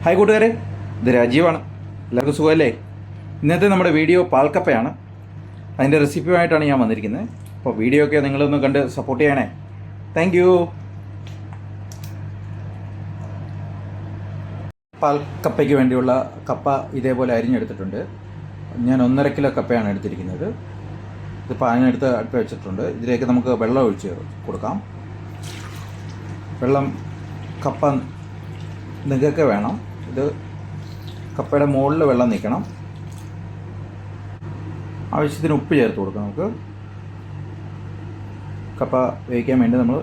Hi കൂട്ടുകാരെ, ഇത് രാജീവാണ്. എല്ലാവർക്കും സുഖമല്ലേ? ഇന്നത്തെ നമ്മുടെ വീഡിയോ പാൽക്കപ്പയാണ്. അതിൻ്റെ റെസിപ്പിയുമായിട്ടാണ് ഞാൻ വന്നിരിക്കുന്നത്. അപ്പോൾ വീഡിയോ ഒക്കെ നിങ്ങളൊന്ന് കണ്ട് സപ്പോർട്ട് ചെയ്യണേ. Thank you. പാൽക്കപ്പയ്ക്ക് വേണ്ടിയുള്ള കപ്പ ഇതേപോലെ അരിഞ്ഞെടുത്തിട്ടുണ്ട്. ഞാൻ 1.5 കിലോ കപ്പയാണ് എടുത്തിരിക്കുന്നത്. ഇത് പാനെടുത്ത് അടുപ്പ് വെച്ചിട്ടുണ്ട്. ഇതിലേക്ക് നമുക്ക് വെള്ളം ഒഴിച്ച് കൊടുക്കാം. വെള്ളം കപ്പ നികക്കെ വേണം. ഇത് കപ്പയുടെ മുകളിൽ വെള്ളം നിൽക്കണം. ആവശ്യത്തിന് ഉപ്പ് ചേർത്ത് കൊടുക്കാം. നമുക്ക് കപ്പ വേവിക്കാൻ വേണ്ടി നമ്മൾ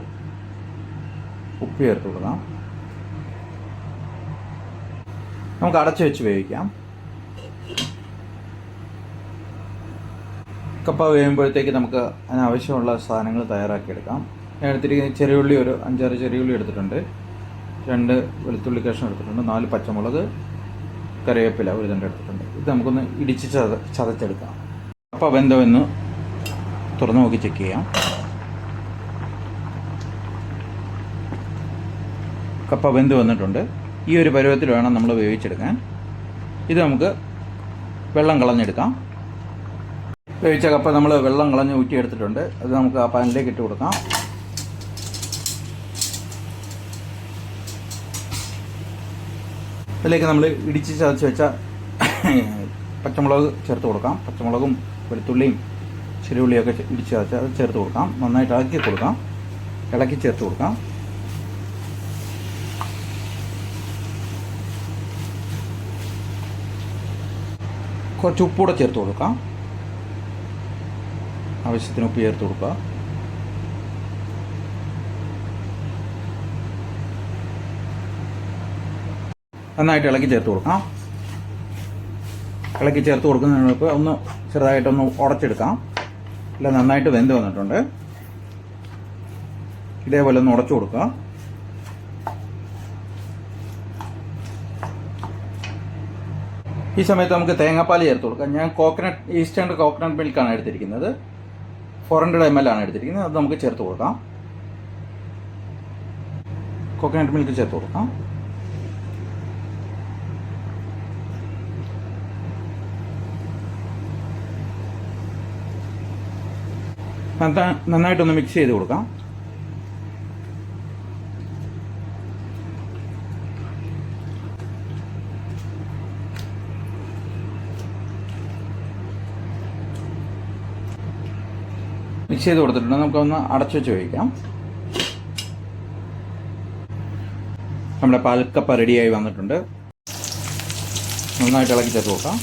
ഉപ്പ് ചേർത്ത് കൊടുക്കാം. നമുക്ക് അടച്ചു വെച്ച് വേവിക്കാം. കപ്പ വേവുമ്പോഴത്തേക്ക് നമുക്ക് അതിനാവശ്യമുള്ള സാധനങ്ങൾ തയ്യാറാക്കിയെടുക്കാം. ഞാൻ എടുത്തിരിക്കുന്ന ചെറിയുള്ളി, ഒരു 5-6 ചെറിയുള്ളി എടുത്തിട്ടുണ്ട്. 2 വെളുത്തുള്ളി കഷ്ണം എടുത്തിട്ടുണ്ട്. 4 പച്ചമുളക്, കറിവേപ്പില ഒരു 2 എടുത്തിട്ടുണ്ട്. ഇത് നമുക്കൊന്ന് ഇടിച്ച് ചതച്ചെടുക്കാം. കപ്പ വെന്തോന്ന് തുറന്നു നോക്കി ചെക്ക് ചെയ്യാം. കപ്പ വെന്ത് വന്നിട്ടുണ്ട്. ഈ ഒരു പരുവത്തിൽ വേണം നമ്മൾ വേവിച്ചെടുക്കാൻ. ഇത് നമുക്ക് വെള്ളം കളഞ്ഞെടുക്കാം. വേവിച്ച കപ്പ നമ്മൾ വെള്ളം കളഞ്ഞ് ഊറ്റിയെടുത്തിട്ടുണ്ട്. അത് നമുക്ക് ആ പാനിലേക്ക് ഇട്ട് കൊടുക്കാം. അതിലേക്ക് നമ്മൾ ഇടിച്ച് ചതച്ച് വെച്ച പച്ചമുളക് ചേർത്ത് കൊടുക്കാം. പച്ചമുളകും വെളുത്തുള്ളിയും ചെറിയുള്ളിയൊക്കെ ഇടിച്ച് ചതച്ച് അത് ചേർത്ത് കൊടുക്കാം. നന്നായിട്ട് ഇളക്കി കൊടുക്കാം. ഇളക്കി ചേർത്ത് കൊടുക്കാം. കുറച്ച് ഉപ്പൂടെ ചേർത്ത് കൊടുക്കാം. ആവശ്യത്തിന് ഉപ്പ് ചേർത്ത് കൊടുക്കുക. നന്നായിട്ട് ഇളക്കി ചേർത്ത് കൊടുക്കാം. ഇളക്കി ചേർത്ത് കൊടുക്കുന്നതിനൊപ്പം ഒന്ന് ചെറുതായിട്ടൊന്ന് ഉടച്ചെടുക്കാം. ഇല്ല, നന്നായിട്ട് വെന്ത് വന്നിട്ടുണ്ട്. ഇതേപോലെ ഒന്ന് ഉടച്ചു കൊടുക്കുക. ഈ സമയത്ത് നമുക്ക് തേങ്ങാപ്പാൽ ചേർത്ത് കൊടുക്കാം. ഞാൻ ഈസ്റ്റേൺ കോക്കനട്ട് മിൽക്കാണ് എടുത്തിരിക്കുന്നത്. 400 ml ആണ് എടുത്തിരിക്കുന്നത്. അത് നമുക്ക് ചേർത്ത് കൊടുക്കാം. കോക്കനട്ട് മിൽക്ക് ചേർത്ത് കൊടുക്കാം. നന്നായിട്ടൊന്ന് മിക്സ് ചെയ്ത് കൊടുക്കാം. മിക്സ് ചെയ്ത് കൊടുത്തിട്ടുണ്ട്. നമുക്കൊന്ന് അടച്ചു വെച്ച് വേവിക്കാം. നമ്മുടെ പാൽക്കപ്പ റെഡിയായി വന്നിട്ടുണ്ട്. നന്നായിട്ട് ഇളക്കി ചേർത്ത് കൊടുക്കാം.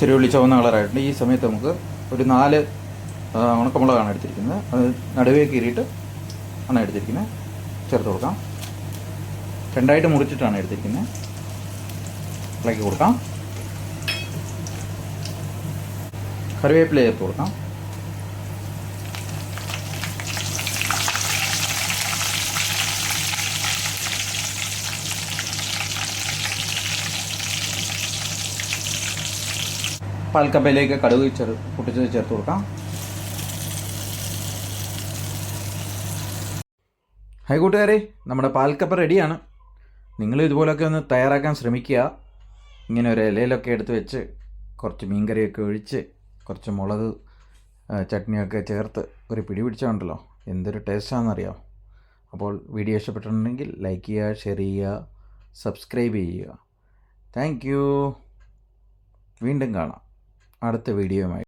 ചെറിയുള്ളി ചുവന്ന കളറായിട്ടുണ്ട്. ഈ സമയത്ത് നമുക്ക് ഒരു 4 ഉണക്കമുളകാണ് എടുത്തിരിക്കുന്നത്. അത് നടുവേ കീറിയിട്ട് ആണ് എടുത്തിരിക്കുന്നത്. ചേർത്ത് കൊടുക്കാം. 2ആയിട്ട് മുറിച്ചിട്ടാണ് എടുത്തിരിക്കുന്നത്. ഇളക്കി കൊടുക്കാം. കറിവേപ്പില ചേർത്ത് കൊടുക്കാം. പാൽക്കപ്പയിലേക്ക് കടുക് പൊട്ടിച്ചത് ചേർത്ത് കൊടുക്കാം. ഹായ് കൂട്ടുകാരെ, നമ്മുടെ പാൽക്കപ്പ റെഡിയാണ്. നിങ്ങൾ ഇതുപോലൊക്കെ ഒന്ന് തയ്യാറാക്കാൻ ശ്രമിക്കുക. ഇങ്ങനെ ഒരു ഇലയിലൊക്കെ എടുത്ത് വെച്ച് കുറച്ച് മീൻകറിയൊക്കെ ഒഴിച്ച് കുറച്ച് മുളക് ചട്നിയൊക്കെ ചേർത്ത് ഒരു പിടി പിടിച്ചാണ്ടല്ലോ, എന്തൊരു ടേസ്റ്റാണെന്നറിയാം. അപ്പോൾ വീഡിയോ ഇഷ്ടപ്പെട്ടിട്ടുണ്ടെങ്കിൽ ലൈക്ക് ചെയ്യുക, ഷെയർ ചെയ്യുക, സബ്സ്ക്രൈബ് ചെയ്യുക. Thank you. വീണ്ടും കാണാം അടുത്ത വീഡിയോയുമായി.